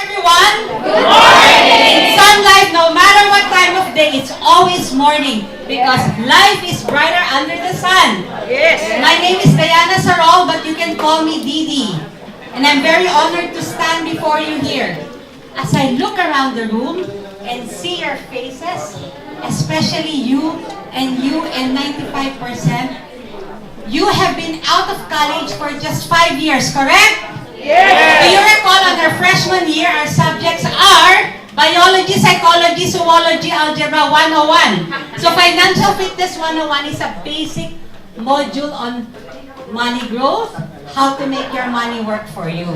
everyone? Good morning! In Sun Life, no matter what time of day, it's always morning because life is brighter under the sun. Yes. My name is Deedee Sarol, but you can call me Deedee. And I'm very honored to stand before you here. As I look around the room and see your faces, especially you and 95%, you have been out of college for just 5 years, correct? Yes. Do you recall on our freshman year, our subjects are Biology, Psychology, Zoology, Algebra 101. So Financial Fitness 101 is a basic module on money growth, how to make your money work for you.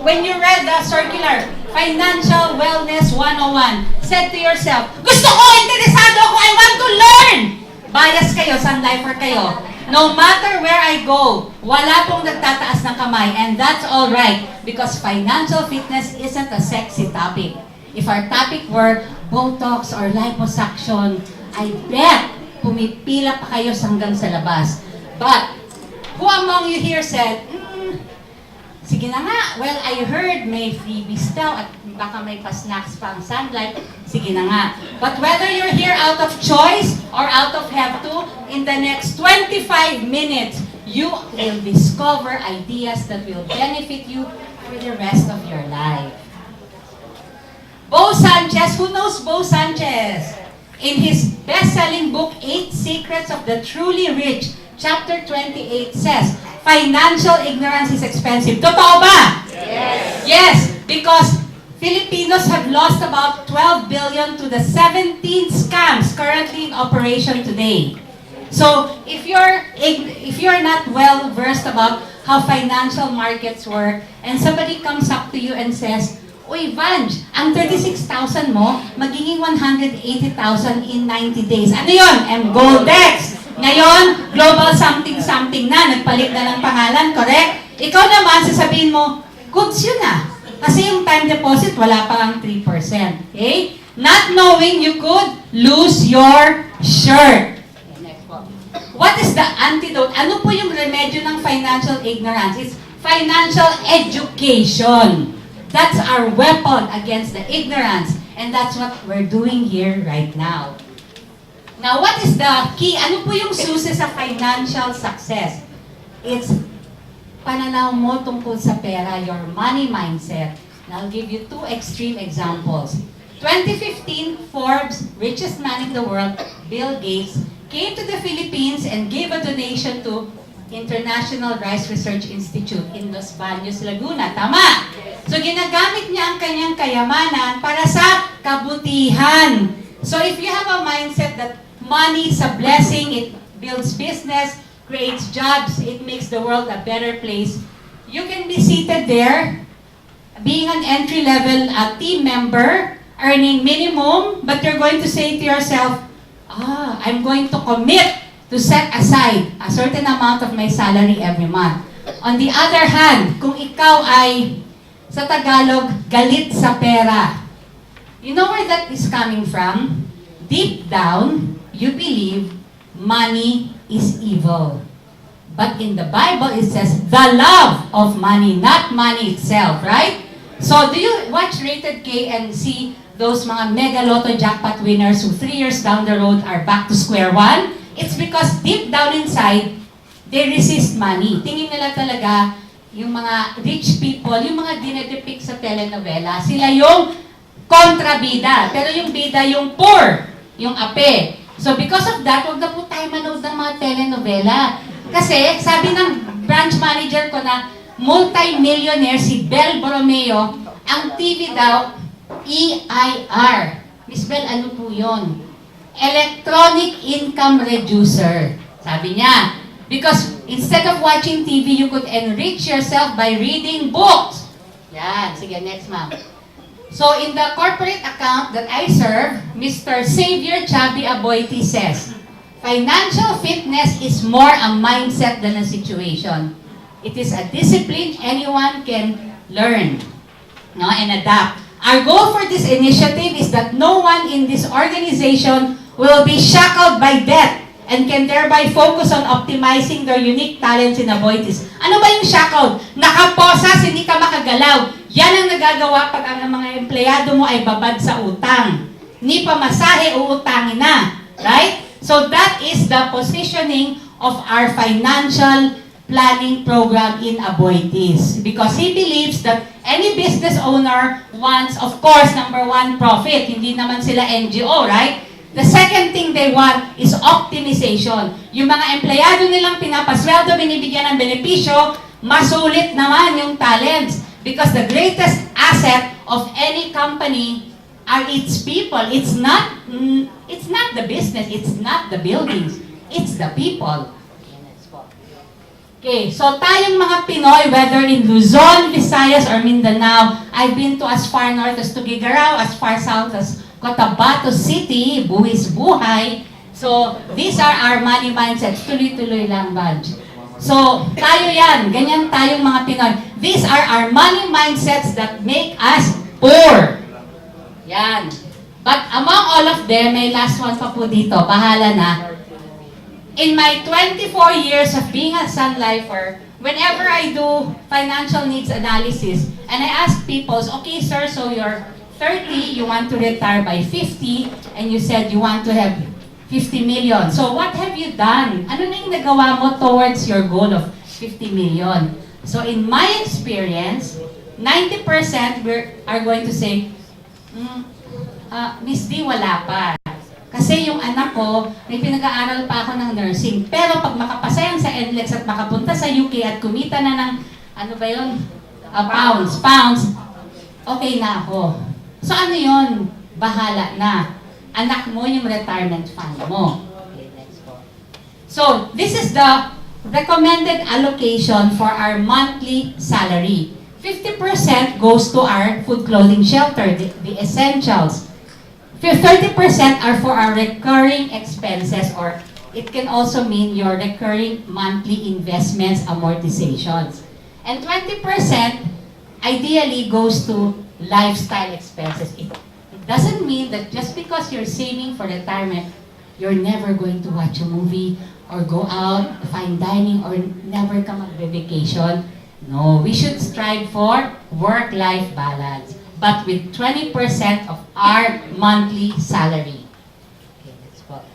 When you read the circular, Financial Wellness 101, said to yourself, gusto ko, interesado ako, I want to learn! Bias kayo, Sun Lifer kayo. No matter where I go, wala pong nagtataas ng kamay, and that's all right because financial fitness isn't a sexy topic. If our topic were Botox or liposuction, I bet pumipila pa kayo hanggang sa labas. But who among you here said, sige na nga, well, I heard may freebies daw at baka may pa-snacks pa ang Sun Life. Sige na nga. But whether you're here out of choice or out of have to, in the next 25 minutes, you will discover ideas that will benefit you for the rest of your life. Bo Sanchez, who knows Bo Sanchez? In his best-selling book, 8 Secrets of the Truly Rich, Chapter 28 says, financial ignorance is expensive. Totoo ba? Yes. Yes, because Filipinos have lost about 12 billion to the 17 scams currently in operation today. So, if you're not well versed about how financial markets work, and somebody comes up to you and says, uy, Vanj, ang 36,000 mo, magiging 180,000 in 90 days. Ano yun? Goldex. Ngayon, global something-something na, nagpalit na ng pangalan, correct? Ikaw naman, sasabihin mo, goods yun ah. Kasi yung time deposit, wala pa ang 3%. Okay? Not knowing you could lose your shirt. Okay, next po. What is the antidote? Ano po yung remedyo ng financial ignorance? It's financial education. That's our weapon against the ignorance. And that's what we're doing here right now. Now, what is the key? Ano po yung susi sa financial success? It's pananaw mo tungkol sa pera, your money mindset. And I'll give you 2 extreme examples. 2015, Forbes, richest man in the world, Bill Gates, came to the Philippines and gave a donation to International Rice Research Institute in Los Baños, Laguna. Tama? So, ginagamit niya ang kanyang kayamanan para sa kabutihan. So, if you have a mindset that money is a blessing, it builds business, creates jobs, it makes the world a better place. You can be seated there, being an entry-level team member, earning minimum, but you're going to say to yourself, I'm going to commit to set aside a certain amount of my salary every month. On the other hand, kung ikaw ay, sa Tagalog, galit sa pera, you know where that is coming from? Deep down, you believe money is evil. But in the Bible, it says the love of money, not money itself, right? So, do you watch Rated K and see those mga mega lotto jackpot winners who 3 years down the road are back to square one? It's because deep down inside, they resist money. Tingin nila talaga yung mga rich people, yung mga dinedepict sa telenovela, sila yung kontrabida. Pero yung bida, yung poor, yung ape. So because of that, huwag na po tayo manood ng mga telenovela. Kasi sabi ng branch manager ko na multi-millionaire si Bel Borromeo, ang TV daw, EIR. Miss Bel, ano po yun? Electronic Income Reducer. Sabi niya, because instead of watching TV, you could enrich yourself by reading books. Yan. Sige, next ma'am. So, in the corporate account that I serve, Mr. Xavier Chabi Aboiti says, financial fitness is more a mindset than a situation. It is a discipline anyone can learn and adapt. Our goal for this initiative is that no one in this organization will be shackled by debt and can thereby focus on optimizing their unique talents and avoid this. Ano ba yung shackled? Nakaposas, hindi ka makagalaw. Yan ang nagagawa pag ang mga empleyado mo ay babad sa utang. Ni pamasahe, uutangin na. Right? So that is the positioning of our financial planning program in Aboitiz. Because he believes that any business owner wants, of course, number one, profit. Hindi naman sila NGO, right? The second thing they want is optimization. Yung mga empleyado nilang pinapasweldo, binibigyan ng benepisyo, masulit naman yung talents. Because the greatest asset of any company are its people. It's not the business, it's not the buildings, it's the people. Okay, so tayong mga Pinoy, whether in Luzon, Visayas, or Mindanao, I've been to as far north as Tuguegarao, as far south as Cotabato City, buwis buhay. So, these are our money mindsets. Tuloy-tuloy lang, Badge. So, tayo yan. Ganyan tayong mga Pinoy. These are our money mindsets that make us poor. Yan. But among all of them, may last one pa po dito. Bahala na. In my 24 years of being a Sun Lifer, whenever I do financial needs analysis, and I ask people, okay, sir, so you're 30, you want to retire by 50, and you said you want to have 50 million. So what have you done? Ano na yung nagawa mo towards your goal of 50 million? So in my experience, 90% are going to say, Miss D, wala pa. Kasi yung anak ko, may pinag-aaral pa ako ng nursing. Pero pag makapasa yan sa NLEX at makapunta sa UK at kumita na ng, ano ba yun? Pounds, okay na ako. So ano yun? Bahala na. Anak mo yung retirement fund mo. Okay, next po. So, this is the recommended allocation for our monthly salary. 50% goes to our food, clothing, shelter, the essentials. 30% are for our recurring expenses, or it can also mean your recurring monthly investments, amortizations. And 20% ideally goes to lifestyle expenses. It doesn't mean that just because you're saving for retirement, you're never going to watch a movie or go out, fine dining, or never come on vacation. No, we should strive for work-life balance, but with 20% of our monthly salary. Okay, let's go.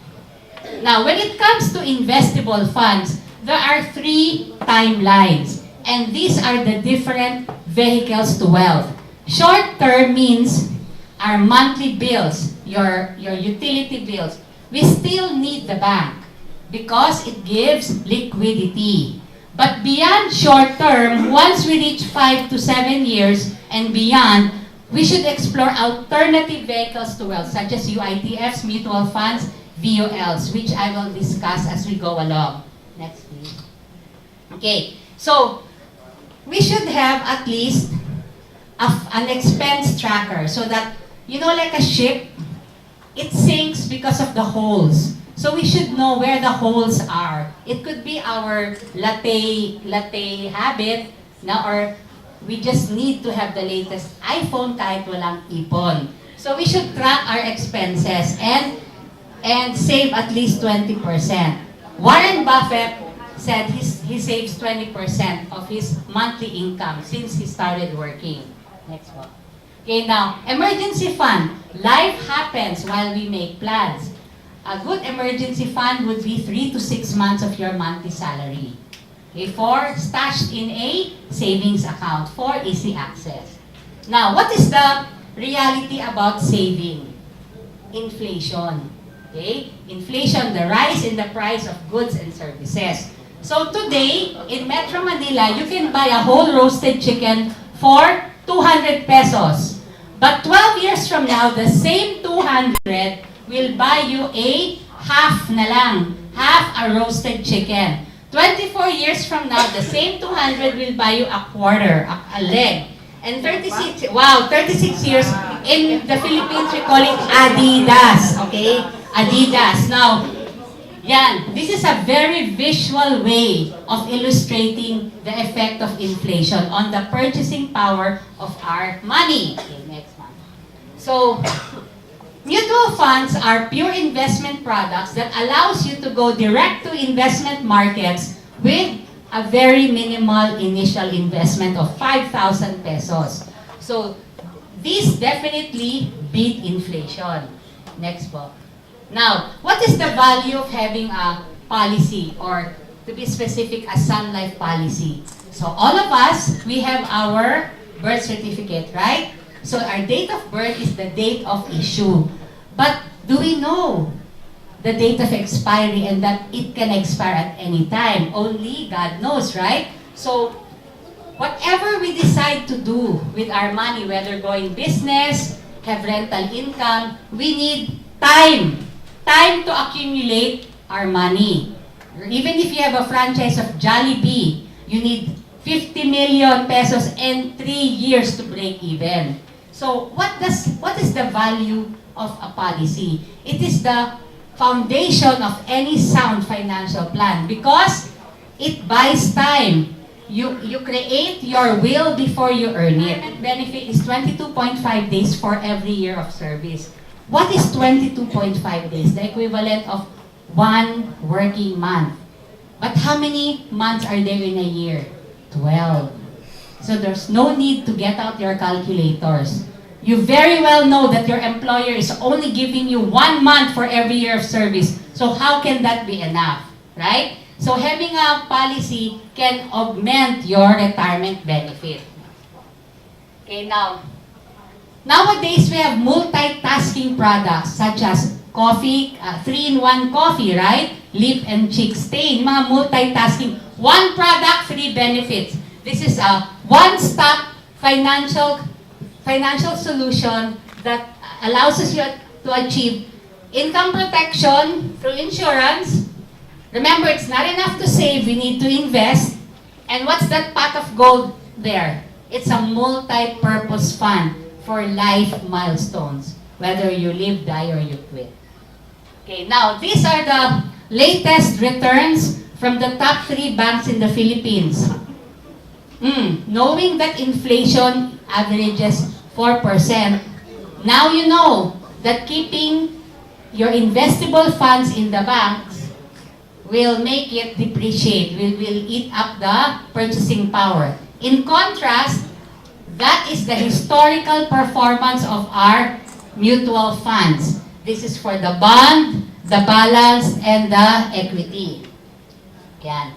Now, when it comes to investable funds, there are 3 timelines, and these are the different vehicles to wealth. Short term means our monthly bills, your utility bills. We still need the bank because it gives liquidity. But beyond short term, once we reach 5 to 7 years and beyond, we should explore alternative vehicles to wealth, such as UITFs, mutual funds, VOLs, which I will discuss as we go along. Next, please. Okay, so we should have at least an expense tracker so that, you know, like a ship, it sinks because of the holes. So we should know where the holes are. It could be our latte habit, or we just need to have the latest iPhone kahit walang ipon. So we should track our expenses and save at least 20%. Warren Buffett said he saves 20% of his monthly income since he started working. Next one. Okay, now, emergency fund. Life happens while we make plans. A good emergency fund would be 3 to 6 months of your monthly salary. Okay, 4, stashed in a savings account. 4, easy access. Now, what is the reality about saving? Inflation. Okay? Inflation, the rise in the price of goods and services. So today, in Metro Manila, you can buy a whole roasted chicken for 200 pesos. But 12 years from now, the same 200 will buy you a half na lang. Half a roasted chicken. 24 years from now, the same 200 will buy you a quarter, a leg. And 36 years, in the Philippines, we call it Adidas, okay? Adidas. Now, yan, this is a very visual way of illustrating the effect of inflation on the purchasing power of our money. Okay, next one. So, mutual funds are pure investment products that allows you to go direct to investment markets with a very minimal initial investment of 5,000 pesos. So, these definitely beat inflation. Next po. Now, what is the value of having a policy, or to be specific, a Sun Life policy? So, all of us, we have our birth certificate, right? So, our date of birth is the date of issue. But, do we know the date of expiry and that it can expire at any time? Only God knows, right? So, whatever we decide to do with our money, whether going business, have rental income, we need time. Time to accumulate our money. Even if you have a franchise of Jollibee, you need 50 million pesos and 3 years to break even. So, what is the value of a policy? It is the foundation of any sound financial plan because it buys time. You create your will before you earn it. Benefit is 22.5 days for every year of service. What is 22.5 days? The equivalent of 1 working month. But how many months are there in a year? 12. So there's no need to get out your calculators. You very well know that your employer is only giving you 1 month for every year of service. So how can that be enough? Right? So having a policy can augment your retirement benefit. Okay, now, nowadays we have multitasking products such as coffee, 3-in-1 coffee, right? Lip and cheek stain, mga multitasking. 1 product, 3 benefits. This is a one-stop financial solution that allows us to achieve income protection through insurance. Remember, it's not enough to save, we need to invest. And what's that pot of gold there? It's a multi-purpose fund for life milestones, whether you live, die, or you quit. Okay, now these are the latest returns from the top 3 banks in the Philippines. Knowing that inflation averages 4%, now you know that keeping your investable funds in the banks will make it depreciate, will eat up the purchasing power. In contrast, that is the historical performance of our mutual funds. This is for the bond, the balance, and the equity. Yan.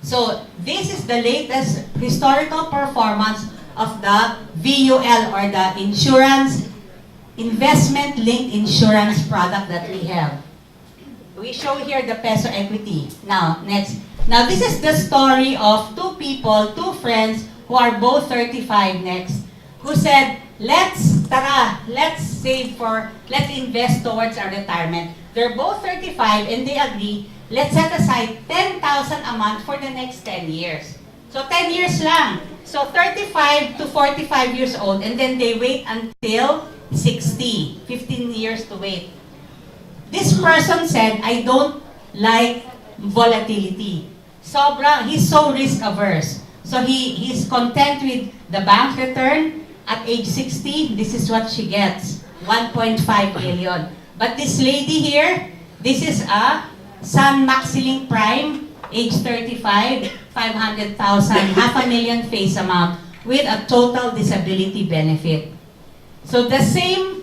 So, this is the latest historical performance of the VUL, or the insurance, investment-linked insurance product that we have. We show here the peso equity. Now, next. Now, this is the story of 2 people, 2 friends, who are both 35 next, who said, let's invest towards our retirement. They're both 35 and they agree, let's set aside 10,000 a month for the next 10 years. So 10 years lang. So 35 to 45 years old, and then they wait until 60, 15 years to wait. This person said, I don't like volatility. He's so risk averse. So he's content with the bank return. At age 60, this is what she gets, 1.5 million. But this lady here, this is a Sun Maxilink Prime, age 35, 500,000, $500,000 face amount with a total disability benefit. So the same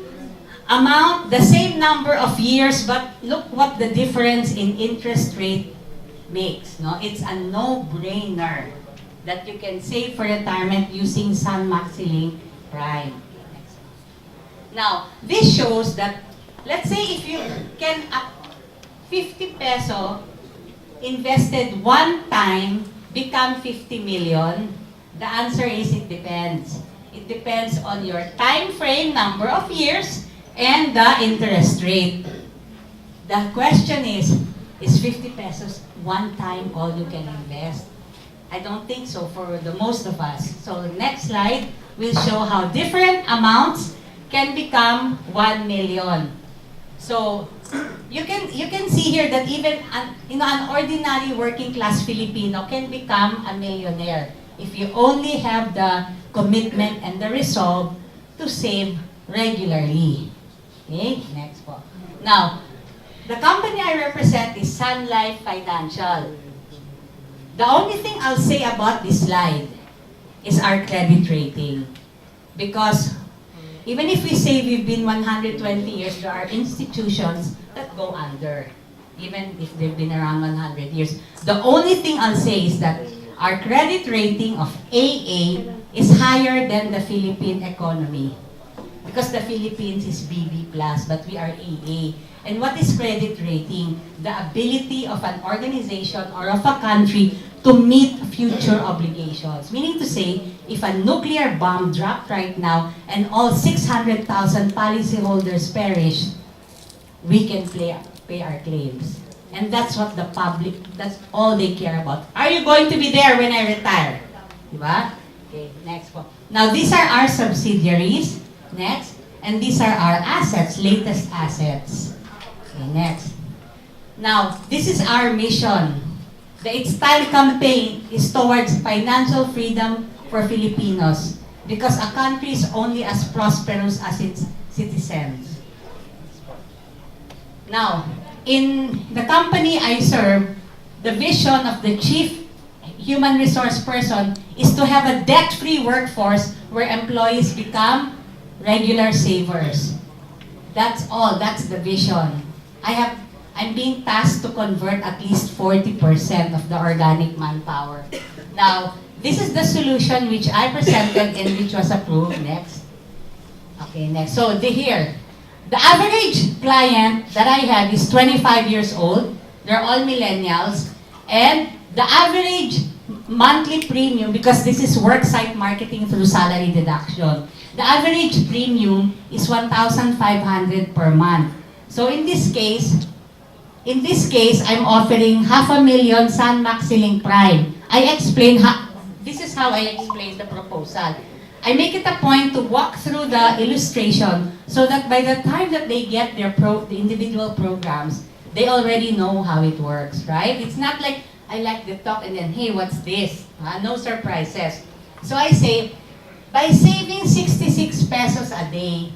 amount, the same number of years, but look what the difference in interest rate makes. No? It's a no-brainer that you can save for retirement using Sun Maxilink Prime. Now, this shows that, let's say if you can 50 peso invested 1 time become 50 million, the answer is it depends. It depends on your time frame, number of years, and the interest rate. The question is 50 pesos 1 time all you can invest? I don't think so for the most of us. So the next slide will show how different amounts can become 1 million. So you can see here that even an ordinary working class Filipino can become a millionaire if you only have the commitment and the resolve to save regularly. Okay, next po. Now, the company I represent is Sun Life Financial. The only thing I'll say about this slide is our credit rating. Because even if we say we've been 120 years, there are institutions that go under, even if they've been around 100 years. The only thing I'll say is that our credit rating of AA is higher than the Philippine economy. Because the Philippines is BB+, but we are AA. And what is credit rating? The ability of an organization or of a country to meet future obligations. Meaning to say, if a nuclear bomb dropped right now and all 600,000 policyholders perish, we can pay our claims. And that's what the public, that's all they care about. Are you going to be there when I retire? Diba? Okay, next po. Now, these are our subsidiaries. Next. And these are our assets, latest assets. Okay, next. Now, this is our mission. The It's Time campaign is towards financial freedom for Filipinos because a country is only as prosperous as its citizens. Now, in the company I serve, the vision of the chief human resource person is to have a debt-free workforce where employees become regular savers. That's all. That's the vision. I'm being tasked to convert at least 40% of the organic manpower. Now, this is the solution which I presented and which was approved. Next. Okay, next. So, here. The average client that I have is 25 years old. They're all millennials. And the average monthly premium, because this is worksite marketing through salary deduction, the average premium is 1,500 per month. So in this case, I'm offering 500,000 Sun Maxilink Prime. This is how I explain the proposal. I make it a point to walk through the illustration so that by the time that they get the individual programs, they already know how it works, right? It's not like I like the talk and then, hey, what's this? No surprises. So I say, by saving 66 pesos a day,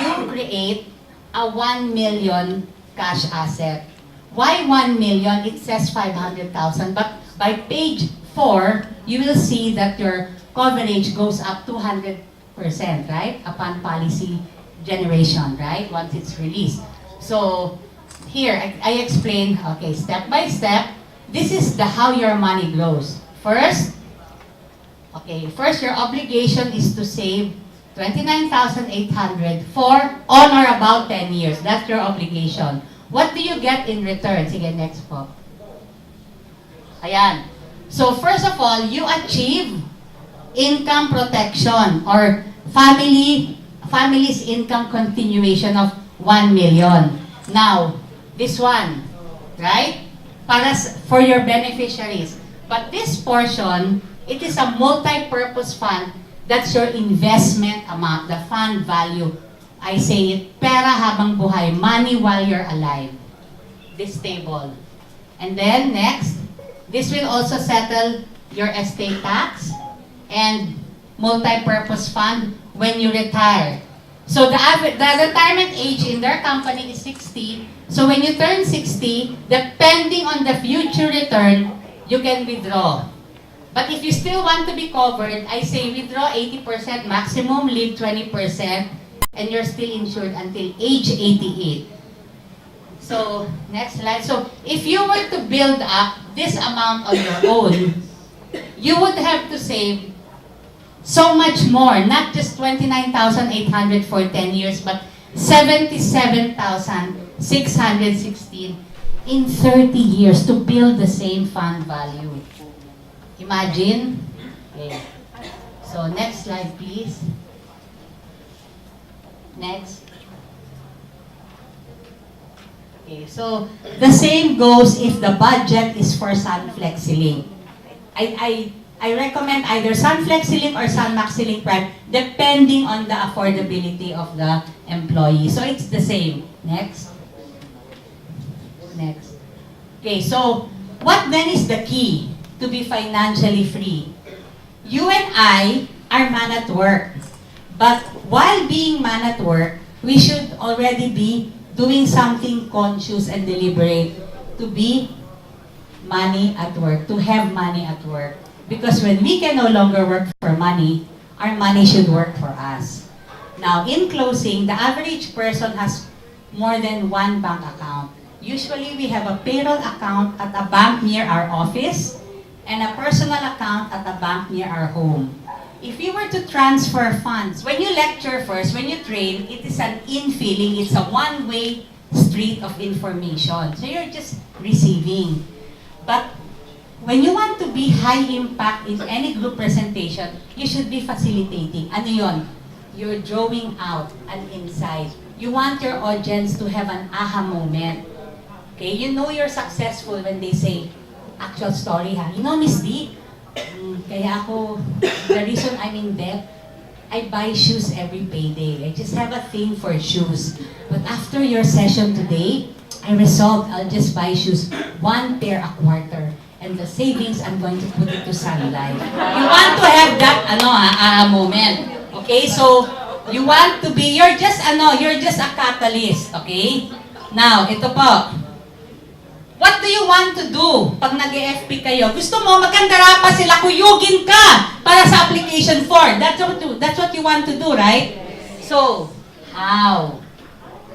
you create a 1 million cash asset. Why 1 million? It says 500,000. But by page 4, you will see that your coverage goes up 200%, right? Upon policy generation, right? Once it's released. So here, I explain, okay, step by step. This is how your money grows. First, your obligation is to save 29,800 for on or about 10 years. That's your obligation. What do you get in return? Sige, next po. Ayan. So first of all, you achieve income protection or family's income continuation of 1 million. Now, this one, right? For your beneficiaries. But this portion, it is a multi-purpose fund. That's your investment amount, the fund value. I say it, pera habang buhay, money while you're alive. This table. And then next, this will also settle your estate tax and multi-purpose fund when you retire. So the retirement age in their company is 60. So when you turn 60, depending on the future return, you can withdraw. But if you still want to be covered, I say withdraw 80% maximum, leave 20%, and you're still insured until age 88. So, next slide. So, if you were to build up this amount on your own, you would have to save so much more, not just 29,800 for 10 years, but 77,616 in 30 years to build the same fund value. Imagine. Okay. So, next slide, please. Next. Okay, so the same goes if the budget is for Sun FlexiLink. I recommend either Sun FlexiLink or Sun MaxiLink Prime depending on the affordability of the employee. So it's the same. Next. Next. Okay, so what then is the key to be financially free? You and I are man at work. But while being man at work, we should already be doing something conscious and deliberate to be money at work, to have money at work. Because when we can no longer work for money, our money should work for us. us. Now, in closing, the average person has more than one bank account. Usually, we have a payroll account at a bank near our office and a personal account at a bank near our home. If you were to transfer funds, when you lecture first, when you train, it is an in-feeling, it's a one-way street of information. So you're just receiving. But when you want to be high impact in any group presentation, you should be facilitating. Ano yun? You're drawing out an insight. You want your audience to have an aha moment. Okay? You know you're successful when they say, actual story ha. You know, Miss D, kaya ako, the reason I'm in debt, I buy shoes every payday. I just have a thing for shoes. But after your session today, I resolved I'll just buy shoes, one pair a quarter. And the savings, I'm going to put it to Sun Life. You want to have that, moment. Okay? So, you want to be, you're just a catalyst. Okay? Now, ito po. What do you want to do pag nag-FP kayo? Gusto mo, magkandara pa sila, kuyugin ka para sa application form. That's what you want to do, right? So, how?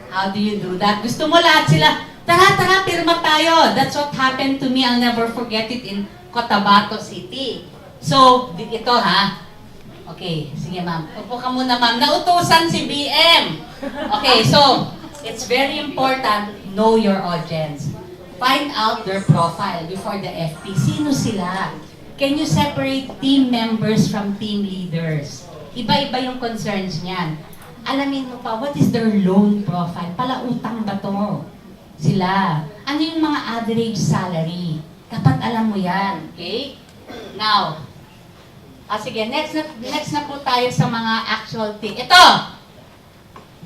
How do you do that? Gusto mo lahat sila, tara, pirma tayo. That's what happened to me. I'll never forget it in Cotabato City. So, ito ha. Okay, sige ma'am. Upo ka muna ma'am. Nautusan si BM. Okay, so, it's very important, know your audience. Find out their profile before the FP. Sino sila? Can you separate team members from team leaders? Iba-iba yung concerns niyan. Alamin mo pa, what is their loan profile? Palautang ba to? Sila. Ano yung mga average salary? Dapat alam mo yan. Okay? Now, sige, next na po tayo sa mga actual thing. Ito!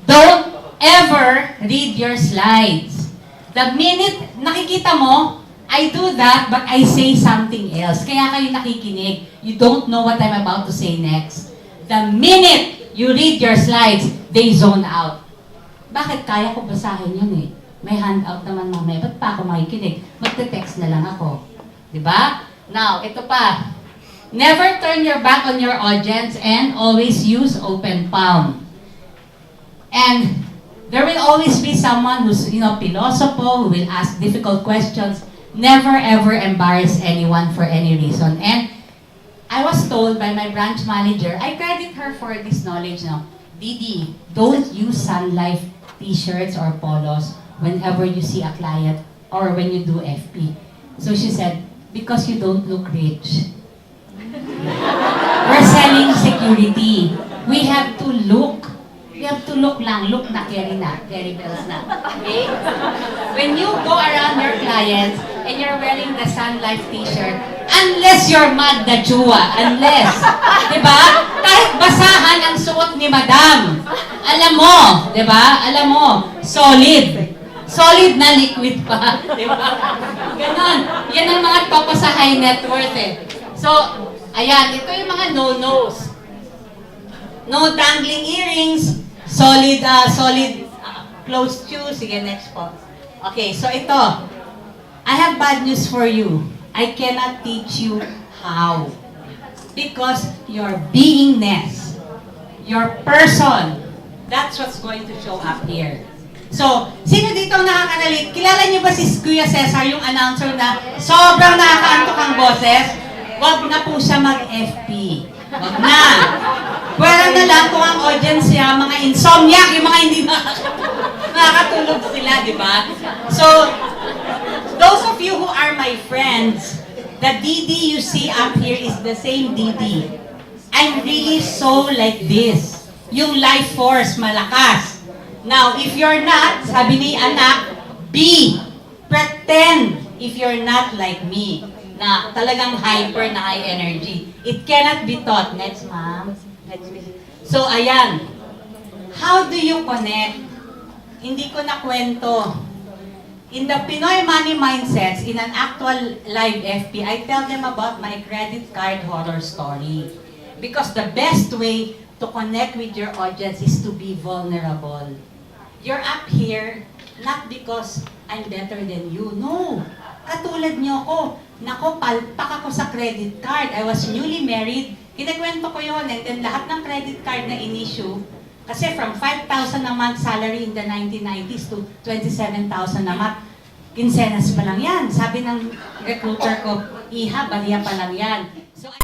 Don't ever read your slides. The minute nakikita mo, I do that, but I say something else. Kaya kayo nakikinig. You don't know what I'm about to say next. The minute you read your slides, they zone out. Bakit? Kaya ko basahin yun eh. May handout naman mamaya. Ba't pa ako makikinig? Magte-text na lang ako. Diba? Now, ito pa. Never turn your back on your audience and always use open palm. And there will always be someone who's, philosophical, who will ask difficult questions. Never ever embarrass anyone for any reason. And I was told by my branch manager, I credit her for this knowledge now. Deedee, don't use Sun Life t-shirts or polos whenever you see a client or when you do FP. So she said, because you don't look rich. We're selling security. We have to look lang, look na, carry bells na. Okay? When you go around your clients and you're wearing the Sun Life t-shirt, unless you're Magda Chua, diba? Kahit basahan ang suot ni Madam, alam mo, diba? Alam mo, solid na liquid pa, diba? Ganon. Yan ang mga topa sa high net worth eh. So, ayan, ito yung mga no-nos. No dangling earrings, solid closed shoes. Sige, next po. Okay, so ito. I have bad news for you. I cannot teach you how. Because your beingness, your person, that's what's going to show up here. So, sino dito ang nakaka-relate? Kilala niyo ba si Kuya Cesar, yung announcer na sobrang nakakaantok ang boses? Wag na po siya mag-FP. Wag na. Pwera na lang kung ang audience niya, mga insomniac, yung mga hindi nakakatulog sila, di ba? So, those of you who are my friends, the Deedee you see up here is the same Deedee. I'm really so like this. Yung life force, malakas. Now, if you're not, sabi ni anak, be. Pretend if you're not like me, na talagang hyper na high energy. It cannot be taught. Next, ma'am. So, ayan. How do you connect? Hindi ko na kwento. In the Pinoy Money Mindsets, in an actual live FP, I tell them about my credit card horror story. Because the best way to connect with your audience is to be vulnerable. You're up here, not because I'm better than you. No. Katulad niyo ako. Nako, palpak ako sa credit card. I was newly married Kinikwento ko yun, and then lahat ng credit card na in-issue, kasi from 5,000 a month salary in the 1990s to 27,000 a month, kinsenas pa lang yan. Sabi ng recruiter ko, iha, baliya pa lang yan. So,